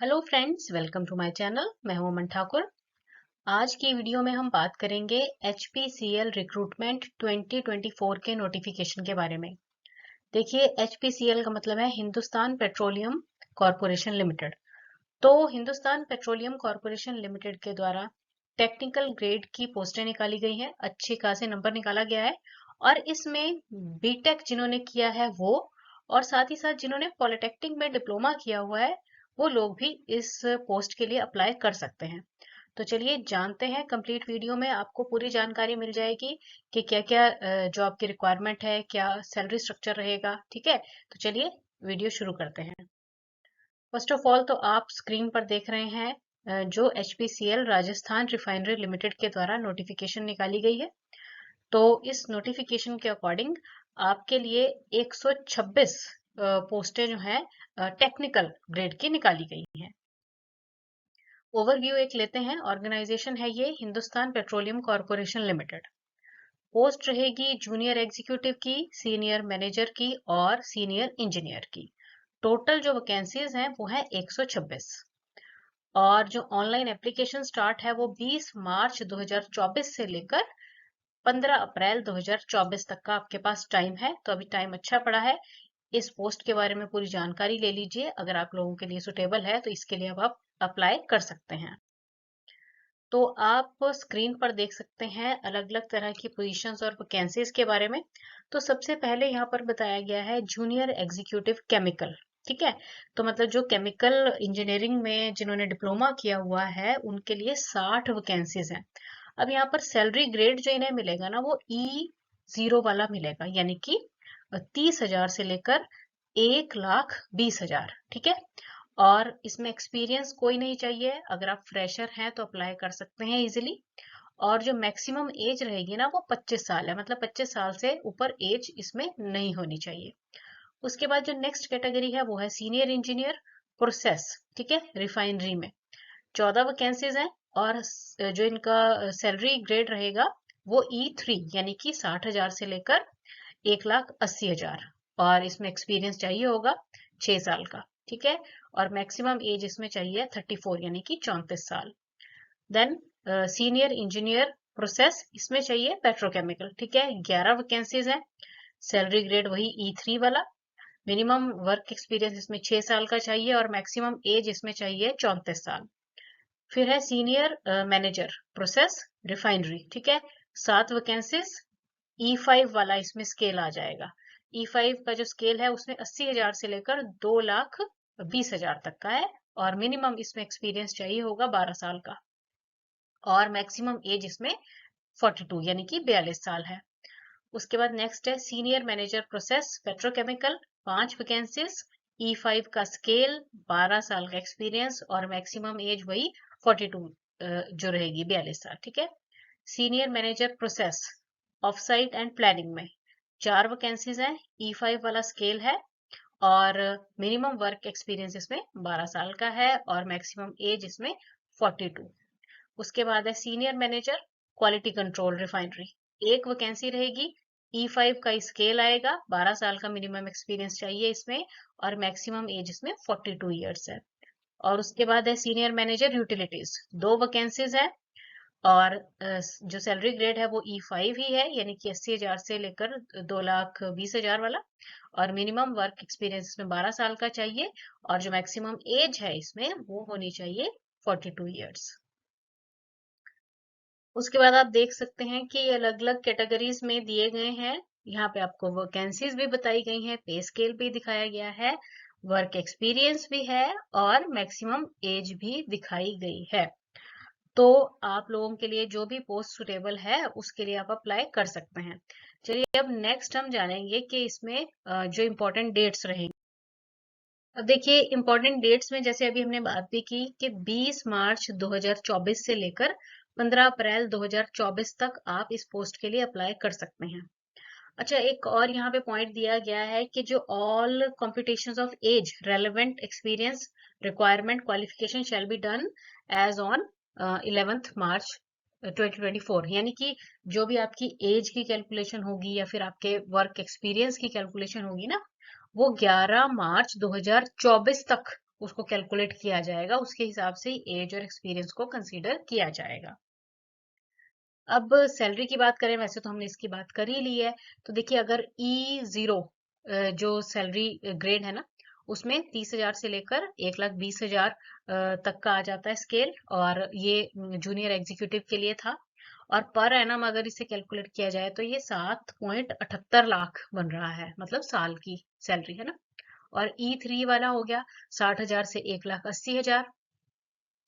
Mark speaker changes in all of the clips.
Speaker 1: Hello friends, welcome to my channel. मैं हूं अमन ठाकुर। आज की वीडियो में हम बात करेंगे HPCL रिक्रूटमेंट 2024 के नोटिफिकेशन के बारे में। देखिए, HPCL का मतलब है हिंदुस्तान पेट्रोलियम कॉरपोरेशन लिमिटेड। तो हिंदुस्तान पेट्रोलियम कॉरपोरेशन लिमिटेड के द्वारा टेक्निकल ग्रेड की पोस्टें निकाली गई हैं, अच्छे खासे नंबर निकाला गया है। और इसमें बीटेक जिन्होंने किया है वो, और साथ ही साथ जिन्होंने पॉलिटेक्निक में डिप्लोमा किया हुआ है, वो लोग भी इस पोस्ट के लिए अप्लाई कर सकते हैं। तो चलिए जानते हैं, कंप्लीट वीडियो में आपको पूरी जानकारी मिल जाएगी कि क्या क्या जॉब की रिक्वायरमेंट है, क्या सैलरी स्ट्रक्चर रहेगा। ठीक है, तो चलिए वीडियो शुरू करते हैं। फर्स्ट ऑफ ऑल तो आप स्क्रीन पर देख रहे हैं जो HPCL राजस्थान रिफाइनरी लिमिटेड के द्वारा नोटिफिकेशन निकाली गई है। तो इस नोटिफिकेशन के अकॉर्डिंग आपके लिए 126 पोस्टें जो हैं टेक्निकल ग्रेड की निकाली गई हैं। ओवरव्यू एक लेते हैं। ऑर्गेनाइजेशन है ये Hindustan petroleum corporation limited. Post रहेगी जूनियर एग्जीक्यूटिव की, सीनियर मैनेजर की और सीनियर इंजीनियर की। टोटल जो वैकेंसीज हैं वो है 126। और जो ऑनलाइन एप्लीकेशन स्टार्ट है वो 20 मार्च 2024 से लेकर 15 अप्रैल 2024 तक का आपके पास टाइम है। तो अभी टाइम अच्छा पड़ा है। इस पोस्ट के बारे में पूरी जानकारी ले लीजिए। अगर आप लोगों के लिए सुटेबल है तो इसके लिए अब आप अप्लाई कर सकते हैं। तो आप स्क्रीन पर देख सकते हैं अलग अलग तरह की पोजीशंस और वैकेंसीज के बारे में। तो सबसे पहले यहाँ पर बताया गया है जूनियर एग्जीक्यूटिव केमिकल। ठीक है, तो मतलब जो केमिकल इंजीनियरिंग में जिन्होंने डिप्लोमा किया हुआ है उनके लिए 60 वैकेंसीज हैं। अब यहाँ पर सैलरी ग्रेड जो इन्हें मिलेगा ना वो E0 वाला मिलेगा, यानी कि 30,000 से लेकर 1,20,000। ठीक है, और इसमें एक्सपीरियंस कोई नहीं चाहिए। अगर आप फ्रेशर हैं तो अप्लाई कर सकते हैं इजीली। और जो मैक्सिमम एज रहेगी ना वो 25 साल है, मतलब 25 साल से ऊपर एज इसमें नहीं होनी चाहिए। उसके बाद जो नेक्स्ट कैटेगरी है वो है सीनियर इंजीनियर प्रोसेस। ठीक है, रिफाइनरी में 14 वैकेंसीज हैं। और जो इनका सैलरी ग्रेड रहेगा वो E3 यानी कि 60,000 से लेकर 1,80,000। और इसमें एक्सपीरियंस चाहिए होगा 6 साल का। ठीक है, और मैक्सिमम एज इसमें चाहिए 34 यानी कि 34 साल। देन सीनियर इंजीनियर प्रोसेस, इसमें चाहिए पेट्रोकेमिकल। ठीक है, 11 वैकेंसीज हैं। सैलरी ग्रेड वही E3 वाला। मिनिमम वर्क एक्सपीरियंस इसमें 6 साल का चाहिए और मैक्सिमम एज इसमें चाहिए 34 साल। फिर है सीनियर मैनेजर प्रोसेस रिफाइनरी। ठीक है, 7 वैकेंसीज। E5 वाला इसमें स्केल आ जाएगा। E5 का जो स्केल है उसमें 80,000 से लेकर 2,20,000 तक का है। और मिनिमम इसमें एक्सपीरियंस चाहिए होगा 12 साल का। और मैक्सिमम एज इसमें 42 यानी कि 42 साल है। उसके बाद नेक्स्ट है senior manager process petrochemical, 5 vacancies. E5 का स्केल, 12 साल का एक्सपीरियंस और मैक्सिमम एज वही 42 जो रहेगी 42 साल। ठीक है, senior manager process of site and planning में 4 वैकेंसीज हैं। E5 वाला स्केल है और मिनिमम वर्क एक्सपीरियंस इसमें 12 साल का है और मैक्सिमम एज इसमें 42। उसके बाद है senior manager quality control refinery, 1 vacancy रहेगी। E5 का स्केल आएगा, 12 साल का मिनिमम एक्सपीरियंस चाहिए इसमें और मैक्सिमम एज इसमें 42 ईयर्स है। और उसके बाद है सीनियर मैनेजर यूटिलिटीज, 2 वैकेंसीज है। और जो सैलरी ग्रेड है वो E5 ही है, यानी कि 80,000 से लेकर 2,20,000 वाला। और मिनिमम वर्क एक्सपीरियंस इसमें 12 साल का चाहिए और जो मैक्सिमम एज है इसमें वो होनी चाहिए 42 ईयर्स। उसके बाद आप देख सकते हैं कि अलग अलग कैटेगरीज में दिए गए हैं। यहाँ पे आपको वैकेंसीज भी बताई गई हैं, पे स्केल भी दिखाया गया है, वर्क एक्सपीरियंस भी है और मैक्सिमम एज भी दिखाई गई है। तो आप लोगों के लिए जो भी पोस्ट सुटेबल है उसके लिए आप अप्लाई कर सकते हैं। चलिए अब नेक्स्ट हम जानेंगे कि इसमें जो इम्पोर्टेंट डेट्स रहेंगी। अब देखिए, इम्पोर्टेंट डेट्स में जैसे अभी हमने बात भी की कि 20 मार्च 2024 से लेकर 15 अप्रैल 2024 तक आप इस पोस्ट के लिए अप्लाई कर सकते हैं। अच्छा, एक और यहाँ पे पॉइंट दिया गया है कि जो all competitions of age relevant experience requirement qualification shall be done as on 11 March 2024, यानी कि जो भी आपकी एज की कैलकुलेशन होगी या फिर आपके वर्क एक्सपीरियंस की कैलकुलेशन होगी ना, वो 11 मार्च 2024 तक उसको कैलकुलेट किया जाएगा, उसके हिसाब से एज और एक्सपीरियंस को कंसीडर किया जाएगा। अब सैलरी की बात करें, वैसे तो हमने इसकी बात कर ही ली है। तो देखिए अगर E0 जो सैलरी ग्रेड है ना, उसमें 30,000 से लेकर 1,20,000 तक का आ जाता है स्केल, और ये जूनियर एग्जीक्यूटिव के लिए था। और पर एनम अगर इसे कैलकुलेट किया जाए तो ये 7.78 लाख बन रहा है, मतलब साल की सैलरी है ना। और E3 वाला हो गया 60,000 से 1,80,000,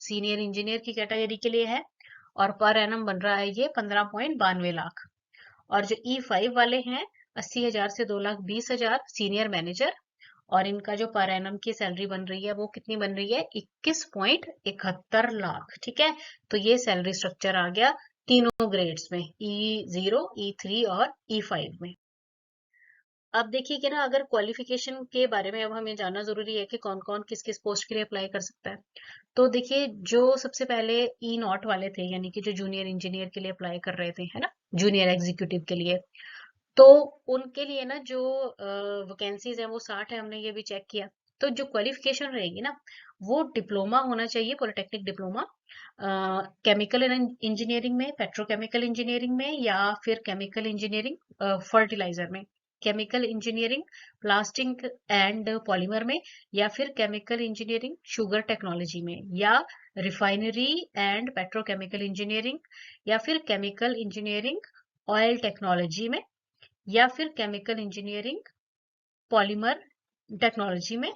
Speaker 1: सीनियर इंजीनियर की कैटेगरी के लिए है, और पर एनम बन रहा है ये 15.92 लाख। और जो E5 वाले हैं 80,000 से 2,20,000, सीनियर मैनेजर, और इनका जो पर एनम की सैलरी बन रही है वो कितनी बन रही है, 21.71 लाख। ठीक है, तो ये सैलरी स्ट्रक्चर आ गया तीनों ग्रेड्स में, E0, E3 और E5 में। अब देखिए कि ना, अगर क्वालिफिकेशन के बारे में अब हमें जानना जरूरी है कि कौन कौन किस किस पोस्ट के लिए अप्लाई कर सकता है। तो देखिए जो सबसे पहले E0 वाले थे, यानी कि जो जूनियर इंजीनियर के लिए अप्लाई कर रहे थे, है ना, जूनियर एग्जीक्यूटिव के लिए, तो उनके लिए ना जो वैकेंसीज है वो 60 है, हमने ये भी चेक किया। तो जो क्वालिफिकेशन रहेगी ना, वो डिप्लोमा होना चाहिए, पॉलिटेक्निक डिप्लोमा, केमिकल इंजीनियरिंग में, पेट्रोकेमिकल इंजीनियरिंग में, या फिर केमिकल इंजीनियरिंग फर्टिलाइजर में, chemical engineering plastic and polymer में, या फिर केमिकल इंजीनियरिंग शुगर टेक्नोलॉजी में, या रिफाइनरी एंड पेट्रोकेमिकल इंजीनियरिंग, या फिर केमिकल इंजीनियरिंग ऑयल टेक्नोलॉजी में, या फिर केमिकल इंजीनियरिंग पॉलीमर टेक्नोलॉजी में,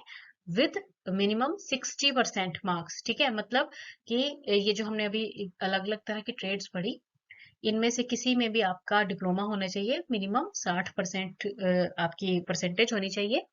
Speaker 1: विद मिनिमम 60% मार्क्स। ठीक है, मतलब कि ये जो हमने अभी अलग अलग तरह की ट्रेड्स पढ़ी, इनमें से किसी में भी आपका डिप्लोमा होना चाहिए, मिनिमम 60% आपकी परसेंटेज होनी चाहिए।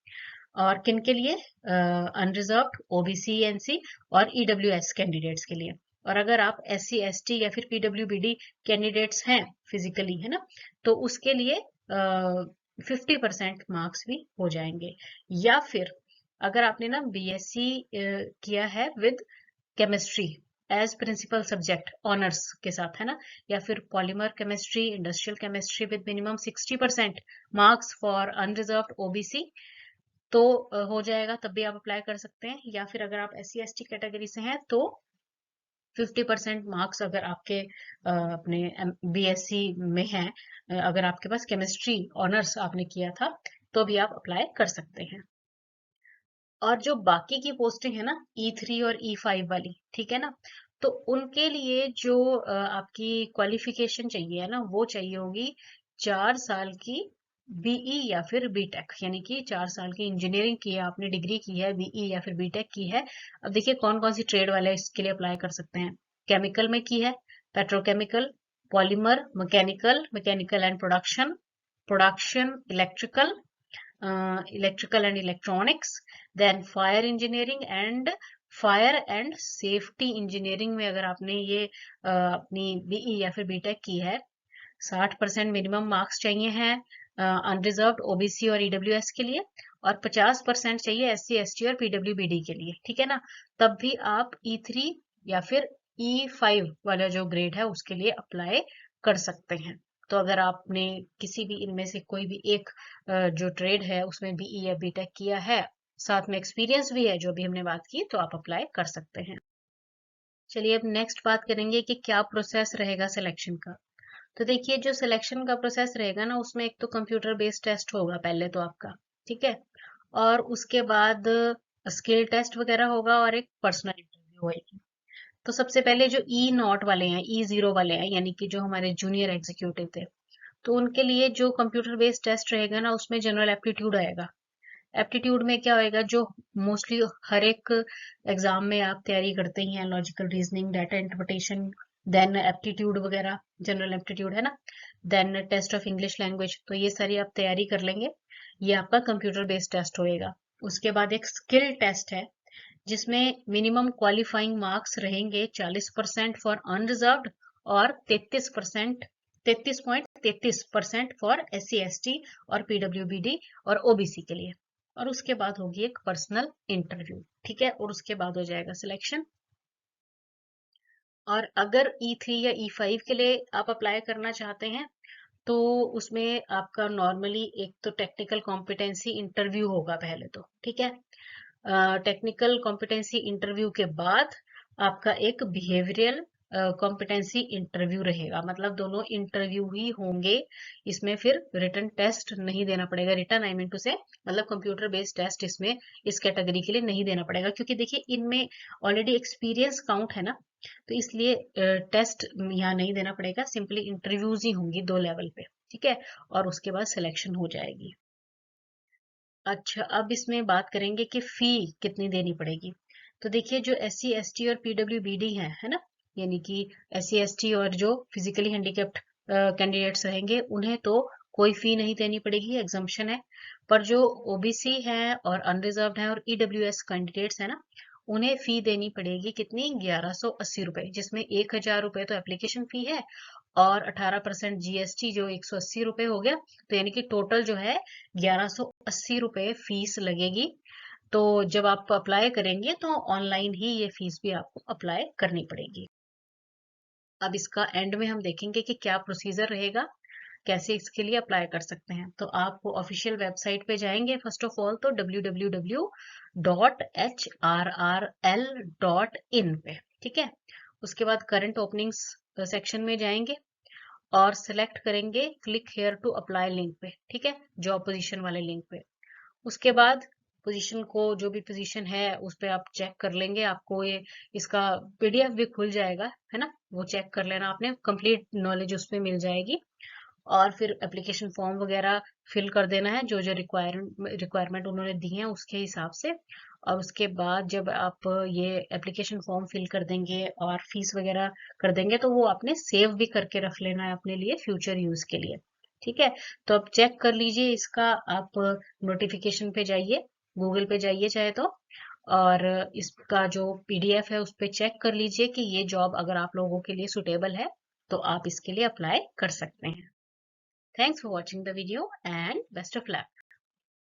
Speaker 1: और किन के लिए, अनरिजर्व्ड, ओबीसी, एनसी और ईडब्ल्यूएस कैंडिडेट्स के लिए। और अगर आप एससी, एसटी या फिर पीडब्ल्यूबीडी कैंडिडेट्स हैं फिजिकली, है ना, तो उसके लिए 50% मार्क्स भी हो जाएंगे। या फिर अगर आपने ना बीएससी किया है with chemistry as principal subject honours के साथ, है ना, या फिर polymer chemistry, industrial chemistry with minimum 60% marks for unreserved OBC, तो हो जाएगा, तब भी आप अप्लाई कर सकते हैं। या फिर अगर आप एससी एसटी कैटेगरी से हैं तो 50% मार्क्स अगर आपके अपने बीएससी में हैं, अगर आपके पास केमिस्ट्री ऑनर्स आपने किया था, तो भी आप अप्लाई कर सकते हैं। और जो बाकी की पोस्टें हैं ना, E3 और E5 वाली, ठीक है ना, तो उनके लिए जो आपकी क्वालिफिकेशन चाहिए है ना, वो चाहिए होगी 4 साल की बीई या फिर बीटेक, यानी कि 4 साल की इंजीनियरिंग की है आपने, डिग्री की है, बीई या फिर बीटेक की है। अब देखिए कौन कौन सी ट्रेड वाले इसके लिए अप्लाई कर सकते हैं। केमिकल में की है, petrochemical, polymer, mechanical, mechanical and production, production electrical, electrical and electronics, then fire engineering and fire and safety engineering में अगर आपने ये अपनी बीई या फिर बीटेक की है, 60% मिनिमम मार्क्स चाहिए हैं अनरिजर्व्ड ओबीसी और ईडब्ल्यूएस के लिए, और 50% चाहिए एससी एसटी और पीडब्ल्यूबीडी के लिए। ठीक है ना, तब भी आप E3 या फिर E5 वाला जो ग्रेड है उसके लिए अप्लाई कर सकते हैं। तो अगर आपने किसी भी इनमें से कोई भी एक जो ट्रेड है उसमें बीई या बीटेक किया है, साथ में एक्सपीरियंस भी है जो भी हमने बात की, तो आप अप्लाई कर सकते हैं। चलिए अब नेक्स्ट बात करेंगे कि क्या प्रोसेस रहेगा सिलेक्शन का। तो देखिए जो सिलेक्शन का प्रोसेस रहेगा ना, उसमें एक तो कंप्यूटर बेस्ड टेस्ट होगा पहले तो आपका, ठीक है, और उसके बाद स्किल टेस्ट वगैरह होगा, और एक पर्सनल इंटरव्यू होगी। तो सबसे पहले जो E0 वाले हैं, E0 वाले हैं, यानी कि जो हमारे जूनियर एग्जीक्यूटिव थे, तो उनके लिए जो कंप्यूटर बेस्ड टेस्ट रहेगा ना, उसमें जनरल एप्टीट्यूड आएगा। एप्टीट्यूड में क्या होएगा, जो मोस्टली हर एक एग्जाम में आप तैयारी करते ही हैं, logical reasoning, data interpretation, then aptitude वगैरह, जनरल एप्टीट्यूड है ना, then test of English language, तो ये सारी आप तैयारी कर लेंगे। ये आपका कंप्यूटर बेस्ड टेस्ट होएगा। उसके बाद एक स्किल टेस्ट है, जिसमें मिनिमम क्वालिफाइंग मार्क्स रहेंगे 40% फॉर अनरिजर्व्ड, और 33.33% फॉर SC ST और PWBD और OBC के लिए। और उसके बाद होगी एक पर्सनल इंटरव्यू, ठीक है, और उसके बाद हो जाएगा सिलेक्शन। और अगर E3 या E5 के लिए आप अप्लाई करना चाहते हैं, तो उसमें आपका नॉर्मली एक तो टेक्निकल कॉम्पिटेंसी इंटरव्यू होगा पहले तो, ठीक है, टेक्निकल कॉम्पिटेंसी इंटरव्यू के बाद आपका एक बिहेवियरल कॉम्पिटेंसी इंटरव्यू रहेगा, मतलब दोनों इंटरव्यू ही होंगे। इसमें फिर रिटन टेस्ट नहीं देना पड़ेगा, रिटन आई मीन टू से मतलब कंप्यूटर बेस्ड टेस्ट इसमें इस कैटेगरी के लिए नहीं देना पड़ेगा, क्योंकि देखिए इनमें ऑलरेडी एक्सपीरियंस काउंट है ना, तो इसलिए टेस्ट यहाँ नहीं देना पड़ेगा, सिंपली इंटरव्यूज ही होंगी 2 लेवल पे, ठीक है, और उसके बाद सिलेक्शन हो जाएगी। अच्छा, अब इसमें बात करेंगे कि फी कितनी देनी पड़ेगी। तो देखिए जो SC ST और PWBD है ना, यानी कि SC ST और जो फिजिकली हैंडीकैप्ड कैंडिडेट्स रहेंगे उन्हें तो कोई फी नहीं देनी पड़ेगी, एग्जम्पशन है। पर जो OBC है और अनरिजर्व्ड है और EWS कैंडिडेट्स है ना, उन्हें फी देनी पड़ेगी कितनी, 1180 रुपए, जिसमें 1000 रुपए तो एप्लीकेशन फी है और 18% GST जो 180 रुपए हो गया, तो यानी कि टोटल जो है 1180 रुपए फीस लगेगी। तो जब आप अप्लाई करेंगे तो ऑनलाइन ही ये फीस भी आपको अप्लाई करनी पड़ेगी। अब इसका एंड में हम देखेंगे कि क्या प्रोसीजर रहेगा, कैसे इसके लिए अप्लाई कर सकते हैं। तो आप ऑफिशियल वेबसाइट पे जाएंगे फर्स्ट ऑफ ऑल तो www.hrrl.in पे, ठीक है। उसके बाद करंट ओपनिंग्स सेक्शन में जाएंगे और सिलेक्ट करेंगे click here to apply link पे, ठीक है, जॉब पोजीशन वाले लिंक पे। उसके बाद पोजीशन को, जो भी पोजीशन है उस पे आप चेक कर लेंगे, आपको ये इसका PDF भी खुल जाएगा, है ना, वो चेक कर लेना, आपने कंप्लीट नॉलेज उसमें मिल जाएगी। और फिर एप्लीकेशन फॉर्म वगैरह फिल कर देना है, जो जो रिक्वायरमेंट उन्होंने दी है उसके हिसाब से। और उसके बाद जब आप ये एप्लीकेशन फॉर्म फिल कर देंगे और फीस वगैरह कर देंगे, तो वो आपने सेव भी करके रख लेना है अपने लिए फ्यूचर यूज के लिए, ठीक है। तो अब चेक कर लीजिए इसका, आप नोटिफिकेशन पे जाइए, गूगल पे जाइए चाहे तो, और इसका जो PDF है उस पे चेक कर लीजिए कि ये जॉब अगर आप लोगों के लिए सुटेबल है तो आप इसके लिए अप्लाई कर सकते हैं। Thanks for watching the video and best of luck.